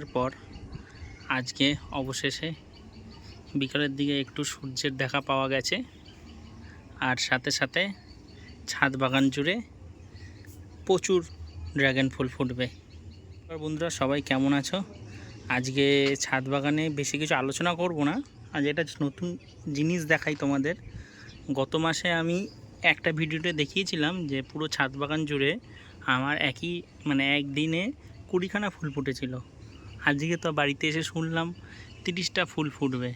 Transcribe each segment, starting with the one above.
এরপর আজকে অবশেষে বিকালের দিকে একটু সূর্যের দেখা পাওয়া গেছে, আর সাথে সাথে ছাদ বাগান জুড়ে প্রচুর ড্রাগন ফুল ফুটবে। বন্ধুরা সবাই কেমন আছো? আজকে ছাদ বাগানে বেশি কিছু আলোচনা করব না, আজ এটা নতুন জিনিস দেখাই তোমাদের। গত মাসে আমি একটা ভিডিওতে দেখিয়েছিলাম যে পুরো ছাদ বাগান জুড়ে আমার একদিনে 20খানা ফুল ফুটেছিল। আজকে তো বাড়িতে এসে শুনলাম 30টা ফুল ফুটবে।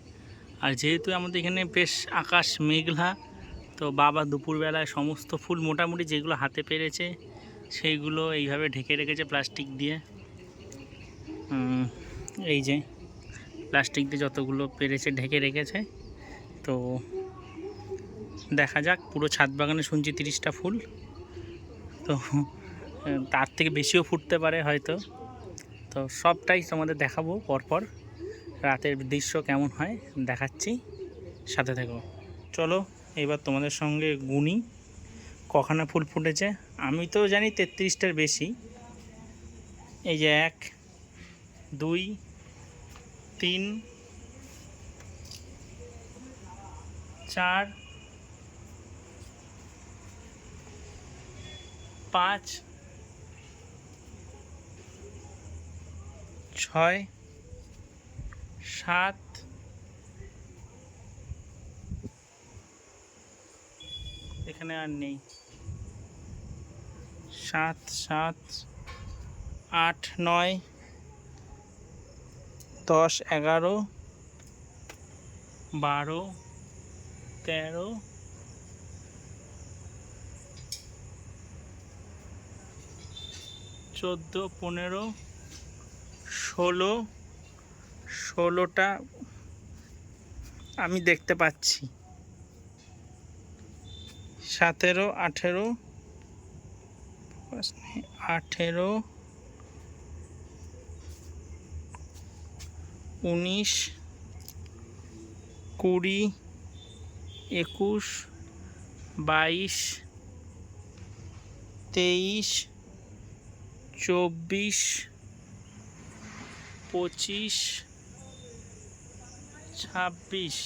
আর যেহেতু আমাদের এখানে বেশ আকাশ মেঘলা, তো বাবা দুপুরবেলায় সমস্ত ফুল মোটামুটি যেগুলো হাতে পেরেছে সেইগুলো এইভাবে ঢেকে রেখেছে প্লাস্টিক দিয়ে। এই যে প্লাস্টিক দিয়ে যতগুলো পেরেছে ঢেকে রেখেছে। তো দেখা যাক, পুরো ছাদ বাগানে শুনছি 30টা ফুল, তো তার থেকে বেশিও ফুটতে পারে হয়তো। তো সবটাই তোমাদের দেখাবো পরপর, রাতের দৃশ্য কেমন হয় দেখাচ্ছি, সাথে থেকো। চলো এবার তোমাদের সঙ্গে গুনি কখানা ফুল ফুটেছে। আমি তো জানি 33টার বেশি। এই যে 1 2 3 4 5 6 7 এখানে আর নেই, 7 7 8 9 10 11 12 13 14 15 16টা আমি দেখতে পাচ্ছি। 17 18 19 20 21 22 23 24 25 26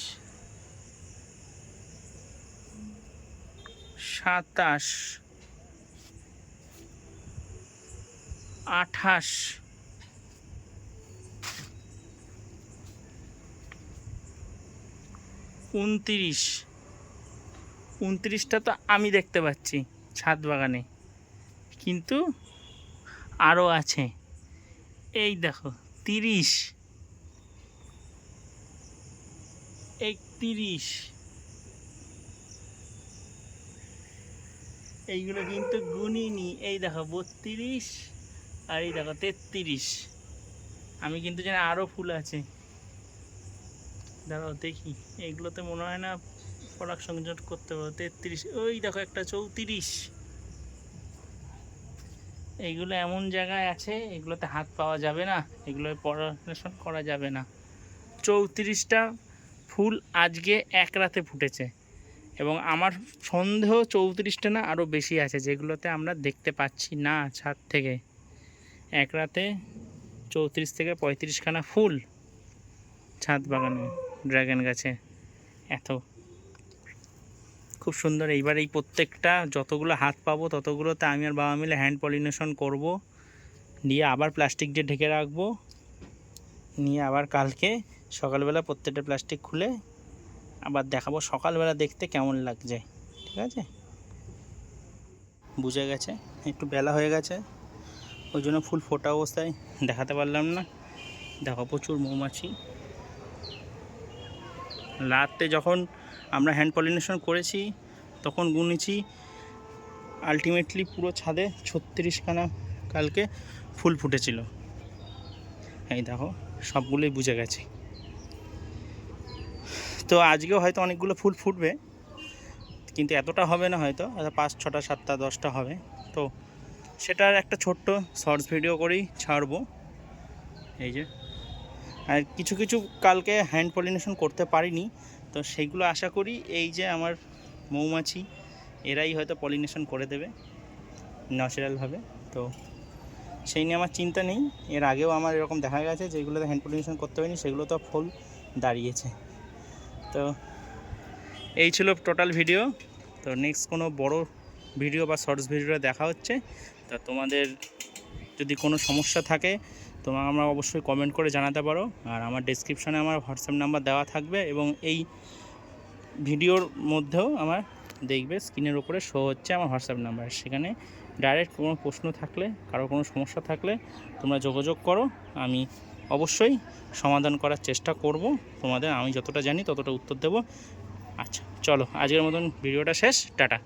27 28 29টা তো আমি দেখতে পাচ্ছি ছাদ বাগানে, কিন্তু আরও আছে। এই দেখো 30 31, এইগুলো কিন্তু গুনিনি। এই দেখো 32, আর এই দেখো 33। আমি কিন্তু জানি আরও ফুল আছে। দাঁড়াও দেখি, এইগুলোতে মনে হয় না পরাগ সংযোগ করতে পারবো। 33, ওই দেখো একটা 34। এইগুলো এমন জায়গায় আছে, এগুলোতে হাত পাওয়া যাবে না, এগুলো পরাগরেশন করা যাবে না। 34টা ফুল আজকে এক রাতে ফুটেছে, এবং আমার সন্দেহ 34টা না আরও বেশি আছে, যেগুলোতে আমরা দেখতে পাচ্ছি না ছাদ থেকে। এক রাতে 34 থেকে 35খানা ফুল ছাদ বাগানে ড্রাগন গাছে। এত খুব সুন্দর। এইবার এই প্রত্যেকটা যতগুলো হাত পাবো ততগুলোতে আমি আর বাবা মিলে হ্যান্ড পলিনেশন করব, দিয়ে আবার প্লাস্টিক দিয়ে ঢেকে রাখবো, নিয়ে আবার কালকে সকালবেলা প্রত্যেকটা প্লাস্টিক খুলে আবার দেখাবো সকালবেলা দেখতে কেমন লাগছে। ঠিক আছে, বুঝে গেছে, একটু বেলা হয়ে গেছে ওই জন্য ফুল ফোটা অবস্থায় দেখাতে পারলাম না। দেখো প্রচুর মৌমাছি। রাতে যখন আমরা হ্যান্ড পলিনেশন করেছি তখন গুনেছি আলটিমেটলি পুরো ছাদে 36খানা কালকে ফুল ফুটেছিল। এই দেখো সবগুলোই বুঝে গেছে। তো আজকেও হয়তো অনেকগুলো ফুল ফুটবে, কিন্তু এতটা হবে না, হয়তো 5 6টা 7টা 10টা হবে। তো সেটার একটা ছোট্ট শর্টস ভিডিও করেই ছাড়বো। এই যে, আর কিছু কিছু কালকে হ্যান্ড পলিনেশন করতে পারিনি, তো সেইগুলো আশা করি এই যে আমার মৌমাছি এরাই হয়তো পলিনেশন করে দেবে ন্যাচারালভাবে। তো সেই নিয়ে আমার চিন্তা নেই। এর আগেও আমার এরকম দেখা গেছে যেগুলোতে হ্যান্ড পলিনেশন করতে হয়নি সেগুলো তো ফুল দাঁড়িয়েছে। তো এই ছিল টোটাল ভিডিও। তো নেক্সট কোনো বড় ভিডিও বা শর্টস ভিডিওটা দেখা হচ্ছে। তা তোমাদের যদি কোনো সমস্যা থাকে তোমরা আমরা অবশ্যই কমেন্ট করে জানাতে পারো। আর আমার ডেসক্রিপশানে আমার হোয়াটসঅ্যাপ নাম্বার দেওয়া থাকবে এবং এই ভিডিওর মধ্যেও আমার দেখবে স্ক্রিনের উপরে শো হচ্ছে আমার হোয়াটসঅ্যাপ নাম্বার। সেখানে ডাইরেক্ট কোনো প্রশ্ন থাকলে, কারো কোনো সমস্যা থাকলে তোমরা যোগাযোগ করো। আমি অবশ্যই সমাধান করার চেষ্টা করব তোমাদের। আমি যতটা জানি ততটা উত্তর দেব। আচ্ছা চলো, আজকের মতন ভিডিওটা শেষ। টাটা।